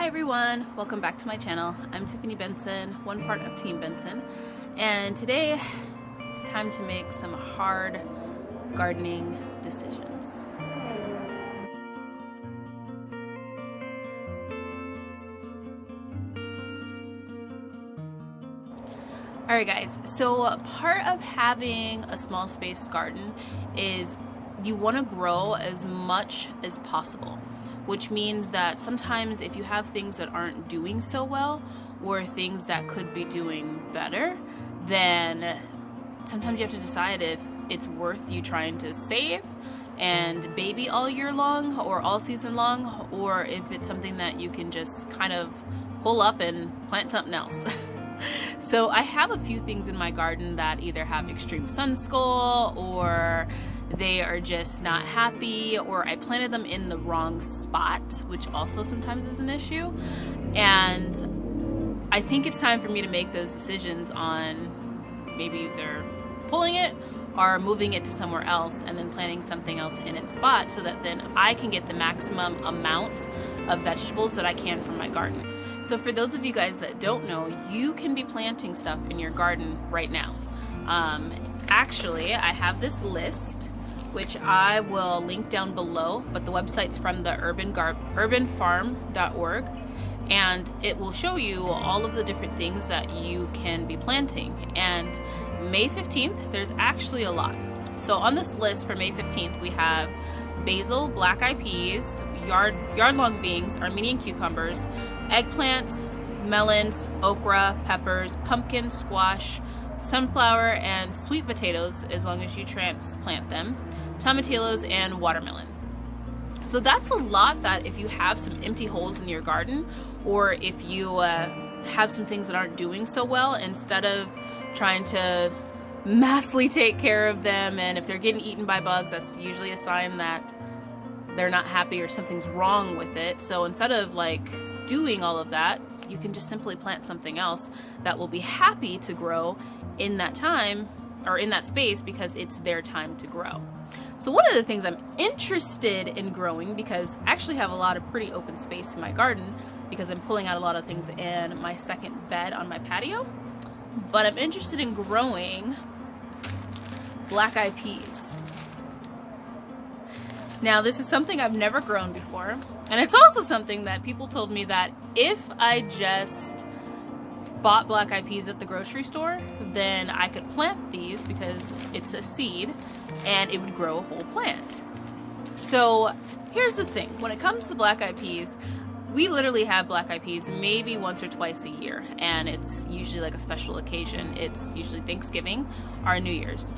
Hi everyone, welcome back to my channel. I'm Tiffany Benson, one part of Team Benson, and today it's time to make some hard gardening decisions. Alright guys, so part of having a small space garden is you want to grow as much as possible, which means that sometimes if you have things that aren't doing so well or things that could be doing better, then sometimes you have to decide if it's worth you trying to save and baby all year long or all season long, or if it's something that you can just kind of pull up and plant something else. So I have a few things in my garden that either have extreme sun skull, or they are just not happy, or I planted them in the wrong spot, which also sometimes is an issue. And I think it's time for me to make those decisions on maybe either pulling it or moving it to somewhere else and then planting something else in its spot, so that then I can get the maximum amount of vegetables that I can from my garden. So for those of you guys that don't know, you can be planting stuff in your garden right now. Actually, I have this list, which I will link down below, but the website's from the urbanfarm.org, and it will show you all of the different things that you can be planting. And May 15th, there's actually a lot. So on this list for May 15th, we have basil, black-eyed peas, yard-long beans, Armenian cucumbers, eggplants, melons, okra, peppers, pumpkin, squash, sunflower, and sweet potatoes, as long as you transplant them, tomatillos, and watermelon. So that's a lot that if you have some empty holes in your garden, or if you have some things that aren't doing so well, instead of trying to massively take care of them, and if they're getting eaten by bugs, that's usually a sign that they're not happy or something's wrong with it. So instead of like doing all of that, you can just simply plant something else that will be happy to grow in that time or in that space, because it's their time to grow. So one of the things I'm interested in growing, because I actually have a lot of pretty open space in my garden because I'm pulling out a lot of things in my second bed on my patio, but I'm interested in growing black-eyed peas. Now, this is something I've never grown before, and it's also something that people told me that if I just bought black-eyed peas at the grocery store, then I could plant these because it's a seed and it would grow a whole plant. So here's the thing, when it comes to black-eyed peas, we literally have black-eyed peas maybe once or twice a year, and it's usually like a special occasion. It's usually Thanksgiving or New Year's.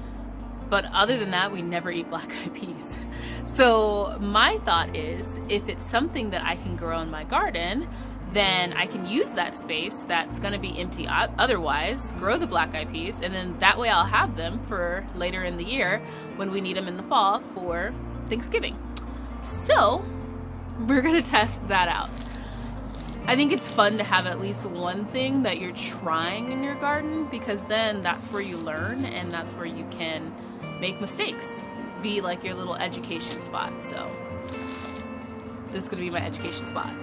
But other than that, we never eat black-eyed peas. So my thought is, if it's something that I can grow in my garden, then I can use that space that's gonna be empty otherwise, grow the black-eyed peas, and then that way I'll have them for later in the year when we need them in the fall for Thanksgiving. So we're gonna test that out. I think it's fun to have at least one thing that you're trying in your garden, because then that's where you learn and that's where you can make mistakes. Be like your little education spot. So this is gonna be my education spot.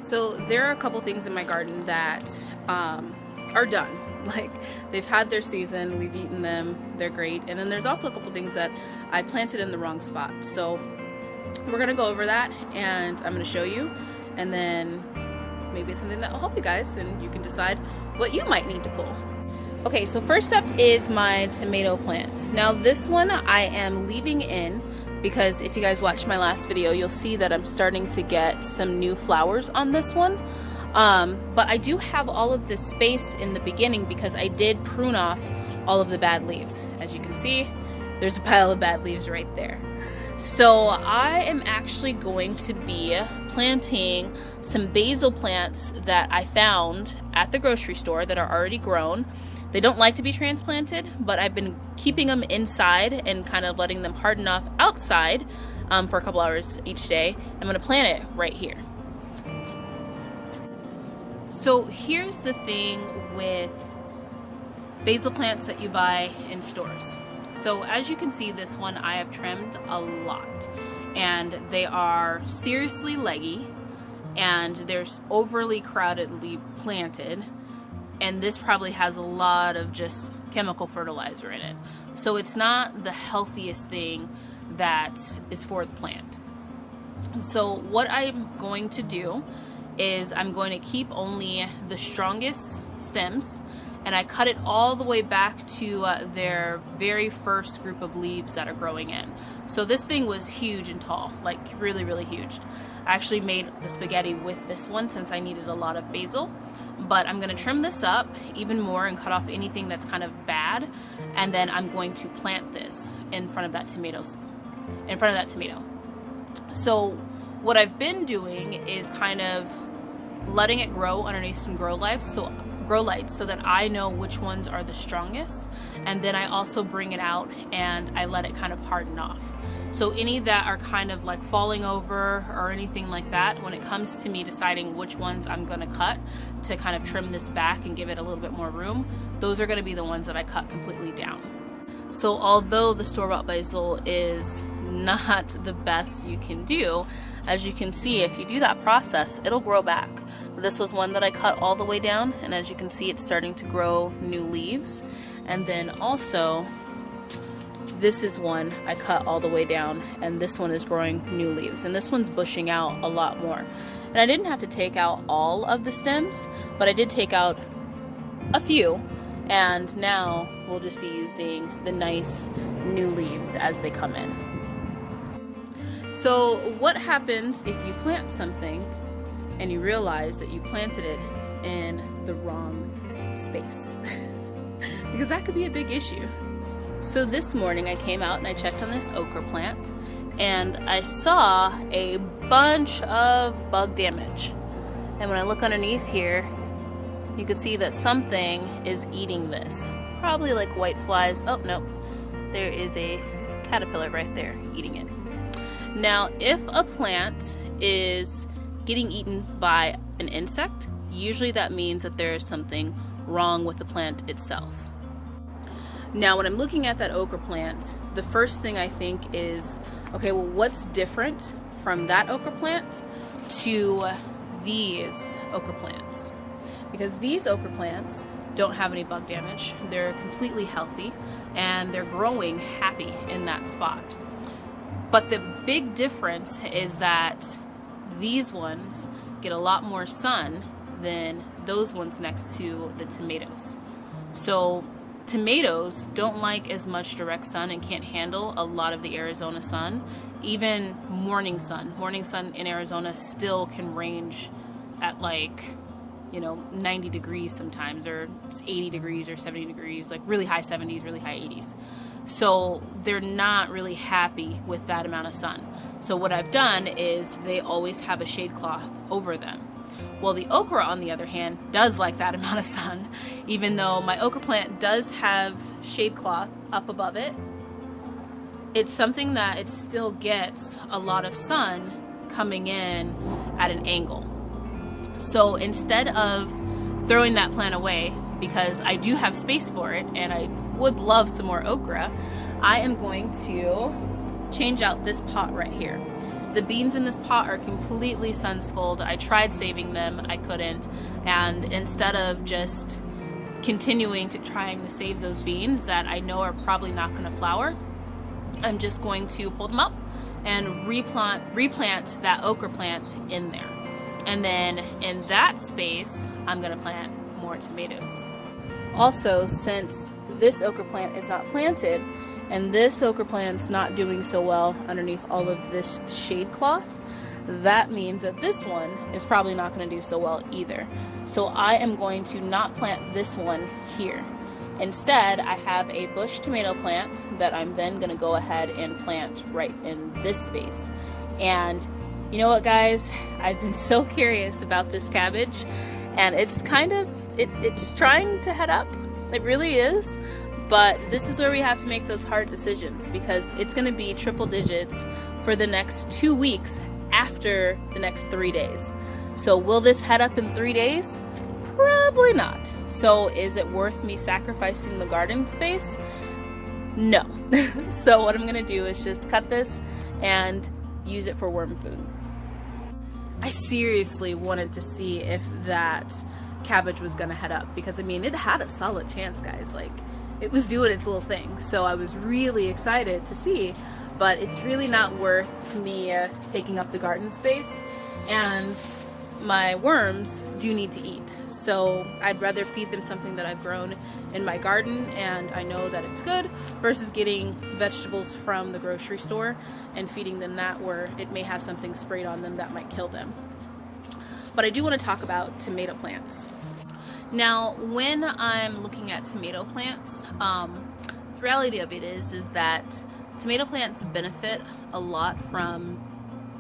So there are a couple things in my garden that are done. Like, they've had their season, we've eaten them, they're great. And then there's also a couple things that I planted in the wrong spot. So we're gonna go over that and I'm gonna show you, and then maybe it's something that will help you guys and you can decide what you might need to pull. Okay, so first up is my tomato plant. Now this one I am leaving in because if you guys watched my last video, you'll see that I'm starting to get some new flowers on this one. But I do have all of this space in the beginning because I did prune off all of the bad leaves. As you can see, there's a pile of bad leaves right there. So I am actually going to be planting some basil plants that I found at the grocery store that are already grown. They don't like to be transplanted, but I've been keeping them inside and kind of letting them harden off outside for a couple hours each day. I'm gonna plant it right here. So here's the thing with basil plants that you buy in stores. So as you can see, this one I have trimmed a lot, and they are seriously leggy. and there's overly crowdedly planted, and this probably has a lot of just chemical fertilizer in it. So it's not the healthiest thing that is for the plant. So what I'm going to do is I'm going to keep only the strongest stems, and I cut it all the way back to their very first group of leaves that are growing in. So this thing was huge and tall, like really, really huge. I actually made the spaghetti with this one since I needed a lot of basil. But I'm going to trim this up even more and cut off anything that's kind of bad, and then I'm going to plant this in front of that tomato. So what I've been doing is kind of letting it grow underneath some grow lights so that I know which ones are the strongest, and then I also bring it out and I let it kind of harden off. So any that are kind of like falling over or anything like that, when it comes to me deciding which ones I'm going to cut to kind of trim this back and give it a little bit more room, those are going to be the ones that I cut completely down. So although the store-bought basil is not the best you can do, as you can see, if you do that process, it'll grow back. This was one that I cut all the way down, and as you can see, it's starting to grow new leaves. And then also, this is one I cut all the way down, and this one is growing new leaves, and this one's bushing out a lot more. And I didn't have to take out all of the stems, but I did take out a few, and now we'll just be using the nice new leaves as they come in. So what happens if you plant something and you realize that you planted it in the wrong space? Because that could be a big issue. So this morning I came out and I checked on this okra plant, and I saw a bunch of bug damage. And when I look underneath here, you can see that something is eating this. Probably like white flies. Oh, no. There is a caterpillar right there eating it. Now, if a plant is getting eaten by an insect, usually that means that there is something wrong with the plant itself. Now, when I'm looking at that okra plant, the first thing I think is, okay, well, what's different from that okra plant to these okra plants? Because these okra plants don't have any bug damage. They're completely healthy, and they're growing happy in that spot. But the big difference is that these ones get a lot more sun than those ones next to the tomatoes. So tomatoes don't like as much direct sun and can't handle a lot of the Arizona sun. Even morning sun in Arizona still can range at like, 90 degrees sometimes, or it's 80 degrees or 70 degrees, like really high 70s, really high 80s. So they're not really happy with that amount of sun. So what I've done is they always have a shade cloth over them. Well, the okra, on the other hand, does like that amount of sun. Even though my okra plant does have shade cloth up above it, it's something that it still gets a lot of sun coming in at an angle. So instead of throwing that plant away, because I do have space for it and I would love some more okra, I am going to change out this pot right here. The beans in this pot are completely sun-scalded. I tried saving them, I couldn't, and instead of just continuing to trying to save those beans that I know are probably not going to flower, I'm just going to pull them up and replant that okra plant in there. And then in that space, I'm going to plant more tomatoes. Also, since this okra plant is not planted, and this okra plant's not doing so well underneath all of this shade cloth, that means that this one is probably not going to do so well either. So I am going to not plant this one here. Instead, I have a bush tomato plant that I'm then going to go ahead and plant right in this space. And you know what, guys? I've been so curious about this cabbage, and it's it's trying to head up. It really is. But this is where we have to make those hard decisions, because it's going to be triple digits for the next 2 weeks after the next 3 days. So will this head up in 3 days? Probably not. So is it worth me sacrificing the garden space? No. So what I'm going to do is just cut this and use it for worm food. I seriously wanted to see if that cabbage was gonna head up, because I mean, it had a solid chance, guys. Like, it was doing its little thing, so I was really excited to see. But it's really not worth me taking up the garden space, and my worms do need to eat, so I'd rather feed them something that I've grown in my garden and I know that it's good, versus getting vegetables from the grocery store and feeding them that, where it may have something sprayed on them that might kill them. But I do want to talk about tomato plants. Now, when I'm looking at tomato plants, the reality of it is that tomato plants benefit a lot from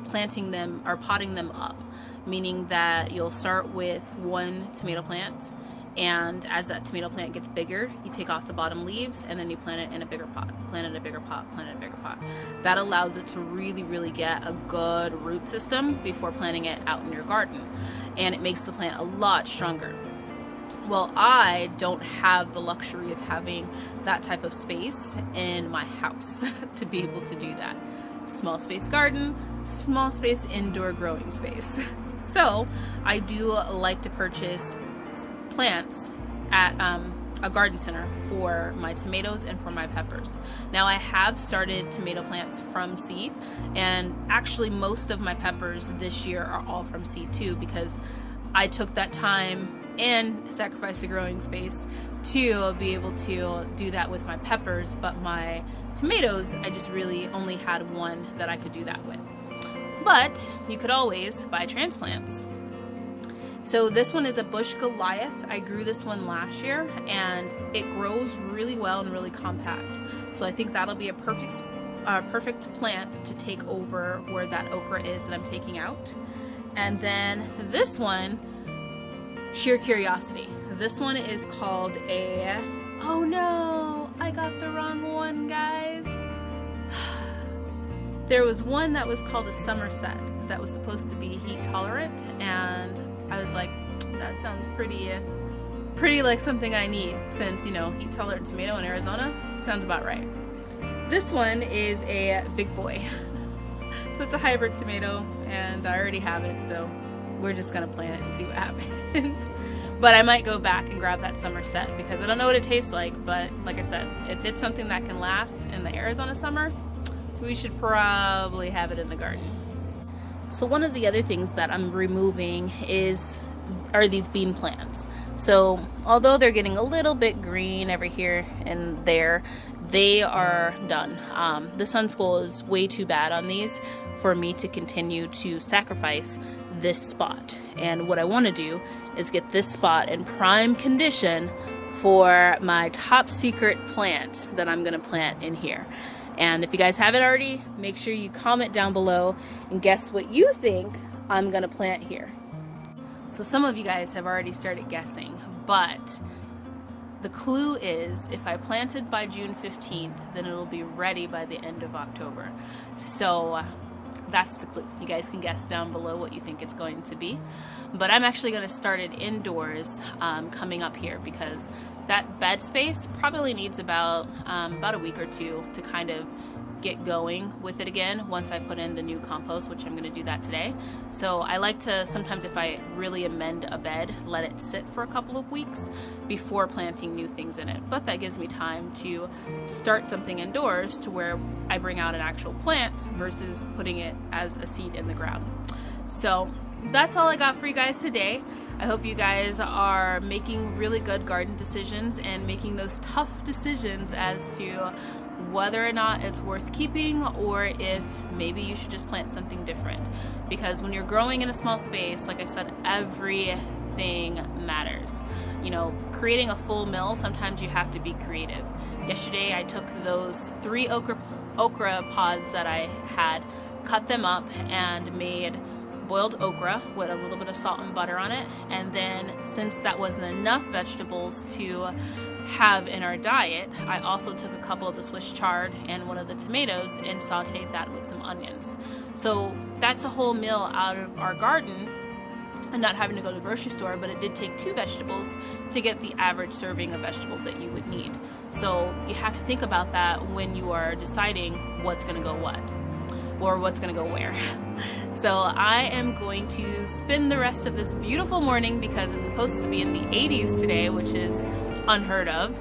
planting them or potting them up, meaning that you'll start with one tomato plant, and as that tomato plant gets bigger, you take off the bottom leaves and then you plant it in a bigger pot, plant it in a bigger pot, plant it in a bigger pot. That allows it to really get a good root system before planting it out in your garden, and it makes the plant a lot stronger. Well, I don't have the luxury of having that type of space in my house to be able to do that. Small space garden, small space indoor growing space. So I do like to purchase plants at a garden center for my tomatoes and for my peppers. Now, I have started tomato plants from seed, and actually most of my peppers this year are all from seed too, because I took that time and sacrificed the growing space to be able to do that with my peppers. But my tomatoes, I just really only had one that I could do that with. But you could always buy transplants. So this one is a bush Goliath. I grew this one last year, and it grows really well and really compact. So I think that'll be a perfect plant to take over where that okra is that I'm taking out. And then this one, sheer curiosity. This one is called a, oh no, I got the wrong one, guys. There was one that was called a Somerset that was supposed to be heat tolerant, and I was like, that sounds pretty like something I need, since, you know, heat tolerant tomato in Arizona sounds about right. This one is a big boy. So it's a hybrid tomato, and I already have it, so we're just gonna plant it and see what happens. But I might go back and grab that Somerset, because I don't know what it tastes like, but like I said, if it's something that can last in the Arizona summer, we should probably have it in the garden. So one of the other things that I'm removing are these bean plants. So although they're getting a little bit green every here and there, they are done. The sun school is way too bad on these for me to continue to sacrifice this spot. And what I want to do is get this spot in prime condition for my top secret plant that I'm going to plant in here. And if you guys haven't already, make sure you comment down below and guess what you think I'm going to plant here. So some of you guys have already started guessing, but the clue is, if I plant it by June 15th, then it'll be ready by the end of October. So that's the clue. You guys can guess down below what you think it's going to be. But I'm actually going to start it indoors coming up here, because that bed space probably needs about a week or two to kind of get going with it again once I put in the new compost, which I'm going to do that today. So I like to sometimes, if I really amend a bed, let it sit for a couple of weeks before planting new things in it. But that gives me time to start something indoors to where I bring out an actual plant versus putting it as a seed in the ground. So that's all I got for you guys today. I hope you guys are making really good garden decisions and making those tough decisions as to whether or not it's worth keeping, or if maybe you should just plant something different. Because when you're growing in a small space, like I said, everything matters. You know, creating a full meal, sometimes you have to be creative. Yesterday I took those 3 okra pods that I had, cut them up, and made boiled okra with a little bit of salt and butter on it. And then, since that wasn't enough vegetables to have in our diet, I also took a couple of the Swiss chard and one of the tomatoes and sauteed that with some onions. So that's a whole meal out of our garden and not having to go to the grocery store, but it did take 2 vegetables to get the average serving of vegetables that you would need. So you have to think about that when you are deciding what's going to go what. or what's gonna go where. So I am going to spend the rest of this beautiful morning, because it's supposed to be in the 80s today, which is unheard of,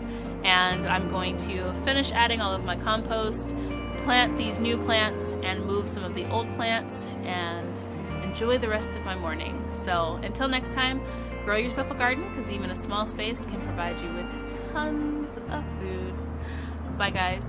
and I'm going to finish adding all of my compost, plant these new plants, and move some of the old plants, and enjoy the rest of my morning. So until next time, grow yourself a garden, because even a small space can provide you with tons of food. Bye guys.